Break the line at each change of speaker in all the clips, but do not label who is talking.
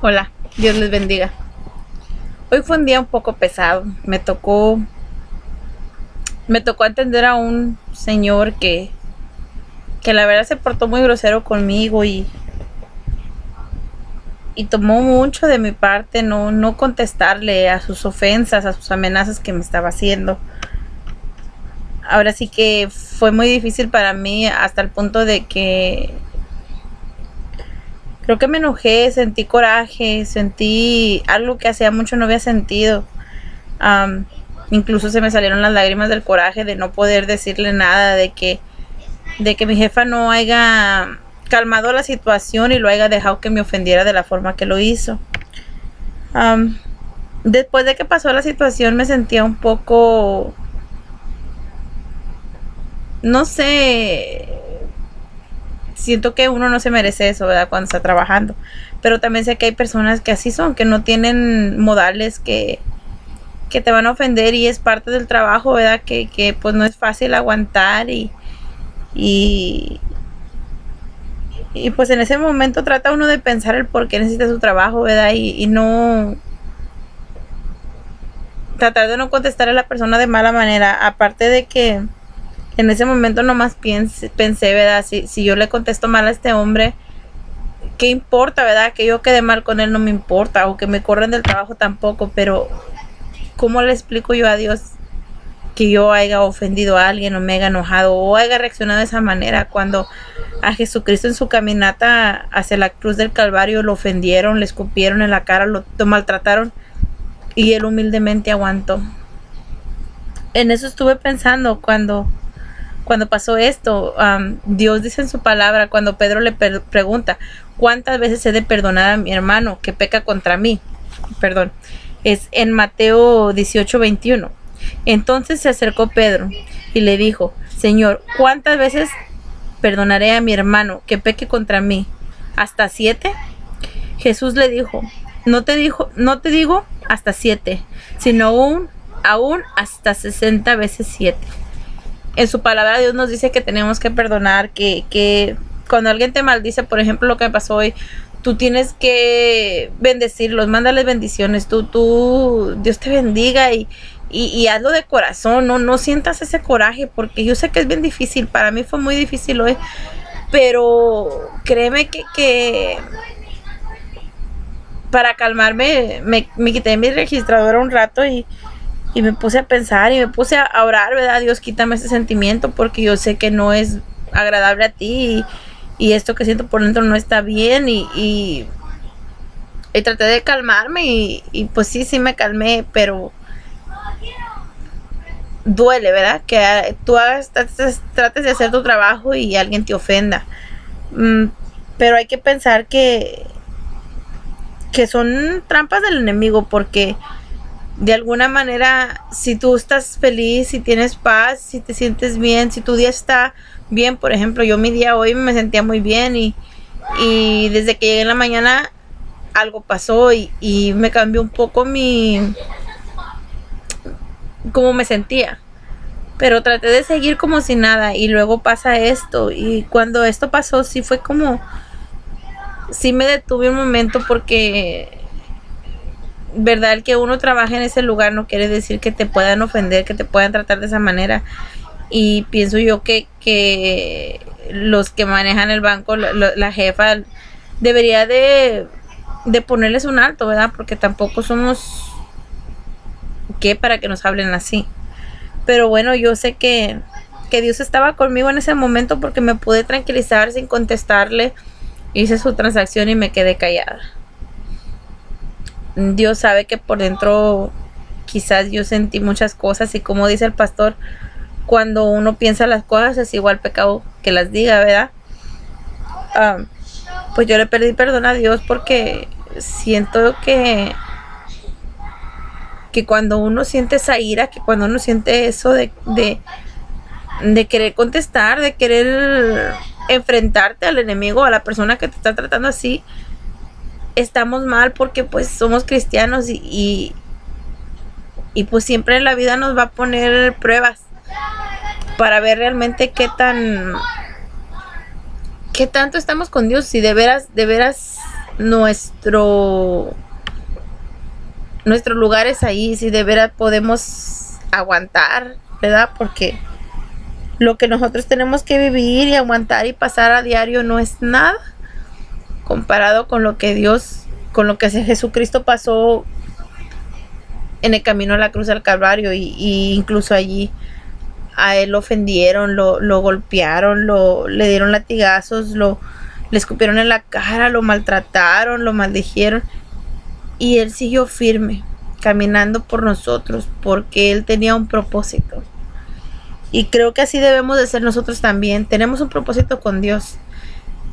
Hola, Dios les bendiga. Hoy fue un día un poco pesado. Me tocó atender a un señor que la verdad se portó muy grosero conmigo y tomó mucho de mi parte no contestarle a sus ofensas, a sus amenazas que me estaba haciendo. Ahora sí que fue muy difícil para mí hasta el punto de que creo que me enojé, sentí coraje, sentí algo que hacía mucho no había sentido. Um, Incluso se me salieron las lágrimas del coraje de no poder decirle nada, de que mi jefa no haya calmado la situación y lo haya dejado que me ofendiera de la forma que lo hizo. Um, Después de que pasó la situación me sentía un poco, no sé, siento que uno no se merece eso, ¿verdad? Cuando está trabajando. Pero también sé que hay personas que así son, que no tienen modales, que te van a ofender y es parte del trabajo, ¿verdad? Que pues no es fácil aguantar y, y pues en ese momento trata uno de pensar el por qué necesita su trabajo, ¿verdad? Y no tratar de no contestar a la persona de mala manera, aparte de que en ese momento nomás pensé, ¿verdad? Si yo le contesto mal a este hombre, ¿qué importa, verdad? Que yo quede mal con él no me importa, o que me corren del trabajo tampoco, pero ¿cómo le explico yo a Dios que yo haya ofendido a alguien o me haya enojado o haya reaccionado de esa manera cuando a Jesucristo en su caminata hacia la cruz del Calvario lo ofendieron, le escupieron en la cara, lo maltrataron y él humildemente aguantó? En eso estuve pensando cuando pasó esto. Dios dice en su palabra, cuando Pedro le pregunta cuántas veces he de perdonar a mi hermano que peca contra mí, perdón, es en Mateo 18:21. Entonces se acercó Pedro y le dijo: Señor, ¿cuántas veces perdonaré a mi hermano que peque contra mí? ¿Hasta 7? Jesús le dijo: no te digo hasta 7, sino aún hasta 60 veces 7. En su palabra Dios nos dice que tenemos que perdonar, que cuando alguien te maldice, por ejemplo lo que me pasó hoy, tú tienes que bendecirlos, mándales bendiciones, Dios te bendiga y hazlo de corazón, no sientas ese coraje, porque yo sé que es bien difícil, para mí fue muy difícil hoy, pero créeme que para calmarme me quité mi registradora un rato y me puse a pensar y me puse a orar, ¿verdad? Dios, quítame ese sentimiento porque yo sé que no es agradable a ti y esto que siento por dentro no está bien y traté de calmarme y pues sí me calmé, pero duele, ¿verdad? Que tú trates de hacer tu trabajo y alguien te ofenda. Pero hay que pensar que son trampas del enemigo, porque de alguna manera, si tú estás feliz, si tienes paz, si te sientes bien, si tu día está bien, por ejemplo, yo mi día hoy me sentía muy bien y desde que llegué en la mañana algo pasó y me cambió un poco cómo me sentía. Pero traté de seguir como si nada y luego pasa esto y cuando esto pasó sí fue como, sí me detuve un momento porque verdad, el que uno trabaje en ese lugar no quiere decir que te puedan ofender, que te puedan tratar de esa manera. Y pienso yo que los que manejan el banco, la jefa, debería de ponerles un alto, ¿verdad? Porque tampoco somos que para que nos hablen así. Pero bueno, yo sé que Dios estaba conmigo en ese momento porque me pude tranquilizar sin contestarle. Hice su transacción y me quedé callada. Dios sabe que por dentro quizás yo sentí muchas cosas y como dice el pastor, cuando uno piensa las cosas es igual pecado que las diga, ¿verdad? Pues yo le pedí perdón a Dios porque siento que cuando uno siente esa ira, que cuando uno siente eso de querer contestar, de querer enfrentarte al enemigo, a la persona que te está tratando así, estamos mal porque pues somos cristianos y pues siempre en la vida nos va a poner pruebas para ver realmente qué tanto estamos con Dios, si de veras nuestro lugar es ahí, si de veras podemos aguantar, ¿verdad? Porque lo que nosotros tenemos que vivir y aguantar y pasar a diario no es nada comparado con lo que Jesucristo pasó en el camino a la cruz del Calvario, y incluso allí a él lo ofendieron, lo golpearon, le dieron latigazos, le escupieron en la cara, lo maltrataron, lo maldijeron, y él siguió firme, caminando por nosotros, porque él tenía un propósito. Y creo que así debemos de ser nosotros también. Tenemos un propósito con Dios.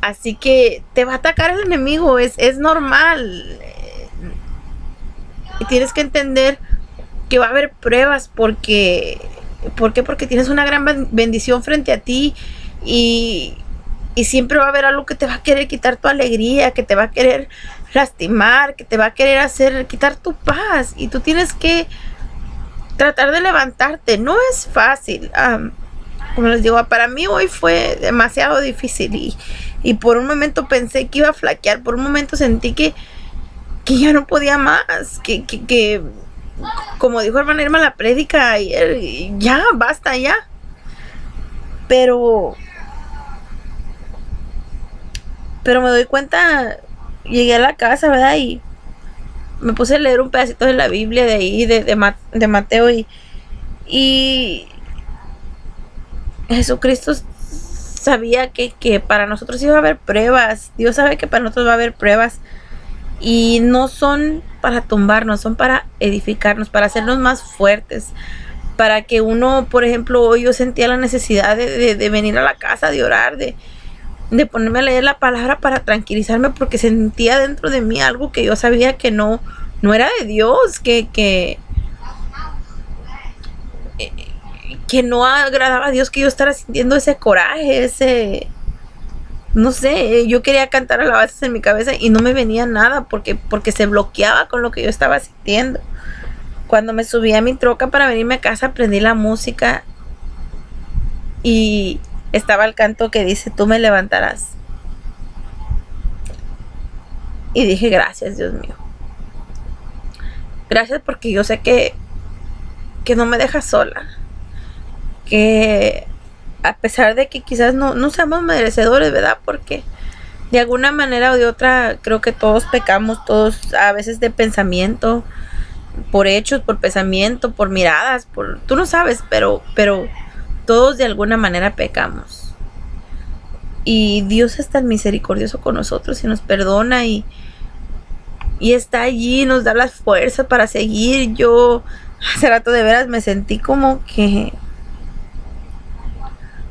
Así que te va a atacar el enemigo, es normal. Y tienes que entender que va a haber pruebas porque tienes una gran bendición frente a ti, y siempre va a haber algo que te va a querer quitar tu alegría, que te va a querer lastimar, que te va a querer quitar tu paz, y tú tienes que tratar de levantarte. No es fácil. Como les digo, para mí hoy fue demasiado difícil, y por un momento pensé que iba a flaquear, por un momento sentí que ya no podía más, que como dijo hermana Irma la prédica ayer, ya, basta ya. Pero me doy cuenta, llegué a la casa, ¿verdad? Y me puse a leer un pedacito de la Biblia de ahí, de Mateo, y Jesucristo sabía que para nosotros iba a haber pruebas. Dios sabe que para nosotros va a haber pruebas, y no son para tumbarnos, son para edificarnos, para hacernos más fuertes, para que uno, por ejemplo, hoy yo sentía la necesidad de venir a la casa, de orar, de ponerme a leer la palabra para tranquilizarme, porque sentía dentro de mí algo que yo sabía que no era de Dios, que no agradaba a Dios, que yo estara sintiendo ese coraje, no sé, yo quería cantar alabanzas en mi cabeza y no me venía nada porque se bloqueaba con lo que yo estaba sintiendo. Cuando me subí a mi troca para venirme a casa, prendí la música y estaba el canto que dice: tú me levantarás. Y dije: gracias, Dios mío. Gracias, porque yo sé que no me dejas sola. Que a pesar de que quizás no seamos merecedores, ¿verdad? Porque de alguna manera o de otra creo que todos pecamos, todos a veces de pensamiento, por hechos, por pensamiento, por miradas, tú no sabes, pero todos de alguna manera pecamos. Y Dios es tan misericordioso con nosotros y nos perdona, y está allí, nos da las fuerzas para seguir. Yo hace rato de veras me sentí como que,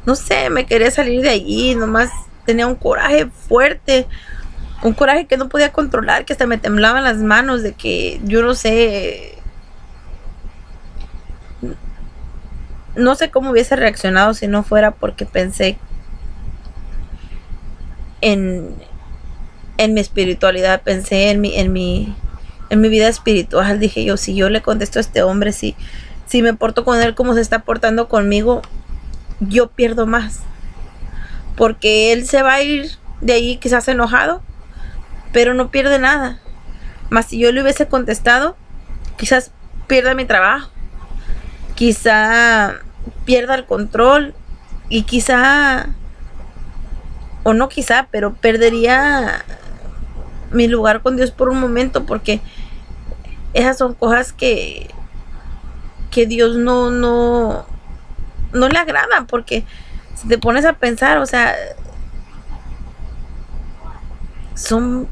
no sé, me quería salir de allí, nomás tenía un coraje fuerte, un coraje que no podía controlar, que hasta me temblaban las manos, de que yo no sé cómo hubiese reaccionado si no fuera porque pensé en mi espiritualidad, pensé en mi vida espiritual. Dije yo: si yo le contesto a este hombre, si me porto con él como se está portando conmigo, yo pierdo más, porque él se va a ir de ahí quizás enojado, pero no pierde nada. Más si yo le hubiese contestado, quizás pierda mi trabajo, quizá pierda el control, y pero perdería mi lugar con Dios por un momento, porque esas son cosas que Dios no le agradan. Porque si te pones a pensar, o sea, son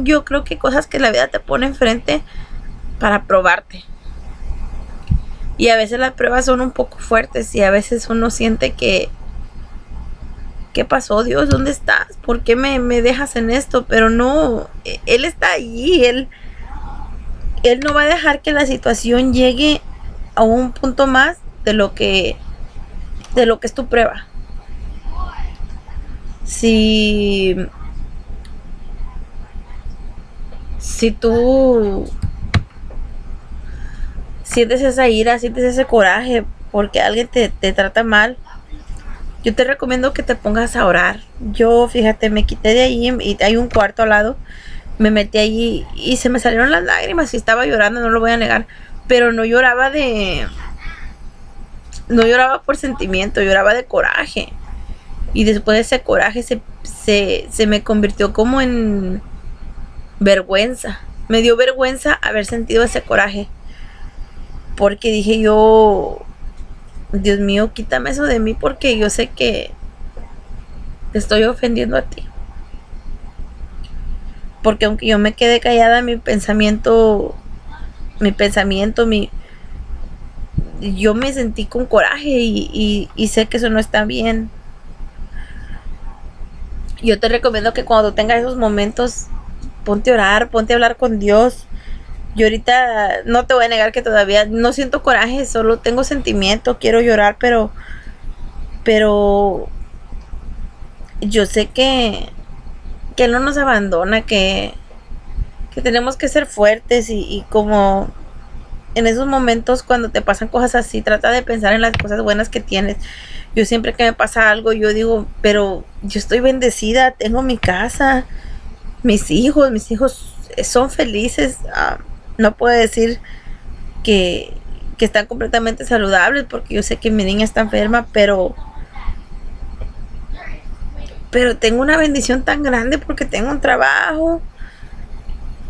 yo creo que cosas que la vida te pone enfrente para probarte, y a veces las pruebas son un poco fuertes, y a veces uno siente que ¿qué pasó, Dios? ¿Dónde estás? ¿Por qué me dejas en esto? Pero no, Él está allí. Él no va a dejar que la situación llegue a un punto más de lo que es tu prueba. Si tú sientes esa ira, sientes ese coraje porque alguien te trata mal, yo te recomiendo que te pongas a orar. Yo, fíjate, me quité de ahí, y hay un cuarto al lado, me metí allí y se me salieron las lágrimas y estaba llorando, no lo voy a negar, pero no lloraba no lloraba por sentimiento, lloraba de coraje. Y después de ese coraje se me convirtió como en vergüenza. Me dio vergüenza haber sentido ese coraje. Porque dije yo, Dios mío, quítame eso de mí porque yo sé que te estoy ofendiendo a ti. Porque aunque yo me quedé callada, yo me sentí con coraje y sé que eso no está bien. Yo te recomiendo que cuando tengas esos momentos, ponte a orar, ponte a hablar con Dios. Yo ahorita no te voy a negar que todavía no siento coraje, solo tengo sentimiento, quiero llorar, pero yo sé que Él no nos abandona, que tenemos que ser fuertes y como en esos momentos cuando te pasan cosas así, trata de pensar en las cosas buenas que tienes. Yo siempre que me pasa algo, yo digo, pero yo estoy bendecida, tengo mi casa, mis hijos son felices. No puedo decir que están completamente saludables porque yo sé que mi niña está enferma, pero tengo una bendición tan grande porque tengo un trabajo,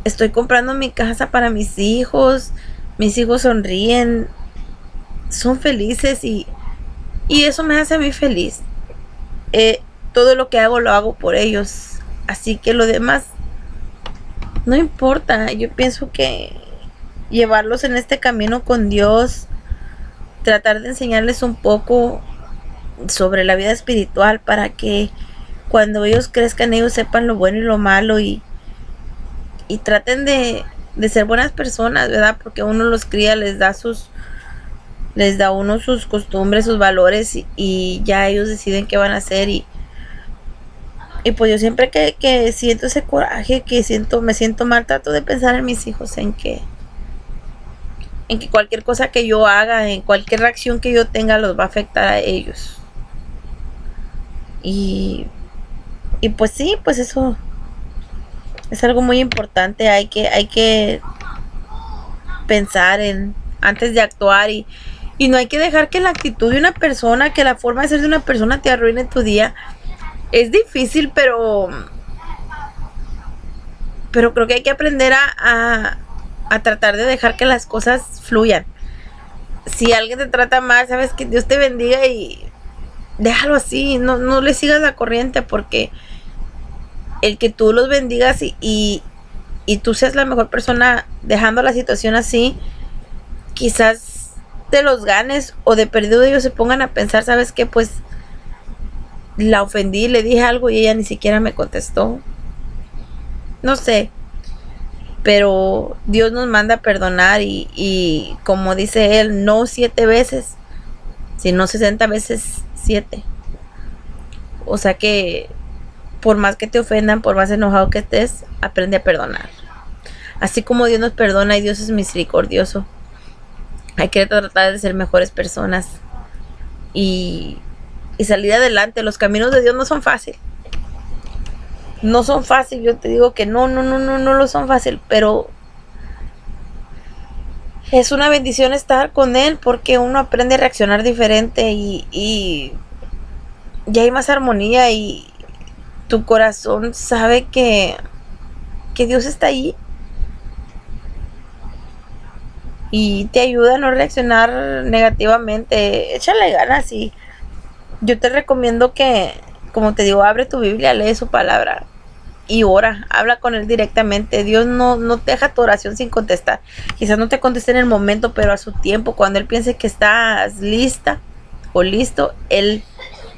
estoy comprando mi casa para mis hijos sonríen, son felices y eso me hace a mí feliz. Todo lo que hago lo hago por ellos, así que lo demás no importa. Yo pienso que llevarlos en este camino con Dios, tratar de enseñarles un poco sobre la vida espiritual para que cuando ellos crezcan ellos sepan lo bueno y lo malo y traten de ser buenas personas, ¿verdad? Porque uno los cría, les da a uno sus costumbres, sus valores y ya ellos deciden qué van a hacer y pues yo siempre que siento ese coraje, me siento mal, trato de pensar en mis hijos, en que cualquier cosa que yo haga, en cualquier reacción que yo tenga los va a afectar a ellos. Y pues sí, pues eso es algo muy importante. Hay que pensar antes de actuar y no hay que dejar que la actitud de una persona, que la forma de ser de una persona te arruine tu día. Es difícil, pero creo que hay que aprender a tratar de dejar que las cosas fluyan. Si alguien te trata mal, sabes que Dios te bendiga y déjalo así, no le sigas la corriente, porque el que tú los bendigas y tú seas la mejor persona dejando la situación así, quizás te los ganes o de perdido ellos se pongan a pensar, ¿sabes qué? Pues la ofendí, le dije algo y ella ni siquiera me contestó. No sé, pero Dios nos manda a perdonar y como dice Él, no 7 veces, sino 60 veces 7. O sea que por más que te ofendan, por más enojado que estés, aprende a perdonar. Así como Dios nos perdona y Dios es misericordioso, hay que tratar de ser mejores personas y salir adelante. Los caminos de Dios no son fáciles. No son fáciles, yo te digo que no lo son fácil, pero es una bendición estar con Él porque uno aprende a reaccionar diferente y hay más armonía y tu corazón sabe que Dios está ahí y te ayuda a no reaccionar negativamente. Échale ganas y yo te recomiendo que, como te digo, abre tu Biblia, lee su palabra y ora, habla con Él directamente. Dios no te deja tu oración sin contestar. Quizás no te conteste en el momento, pero a su tiempo, cuando Él piense que estás lista o listo, Él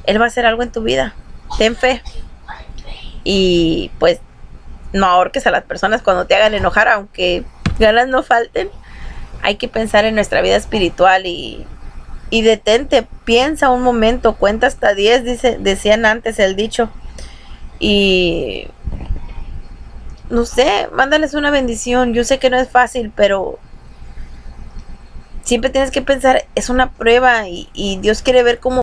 va a hacer algo en tu vida. Ten fe y pues no ahorques a las personas cuando te hagan enojar, aunque ganas no falten. Hay que pensar en nuestra vida espiritual y detente, piensa un momento, cuenta hasta 10, decían antes el dicho, y no sé, mándales una bendición. Yo sé que no es fácil, pero siempre tienes que pensar, es una prueba y Dios quiere ver cómo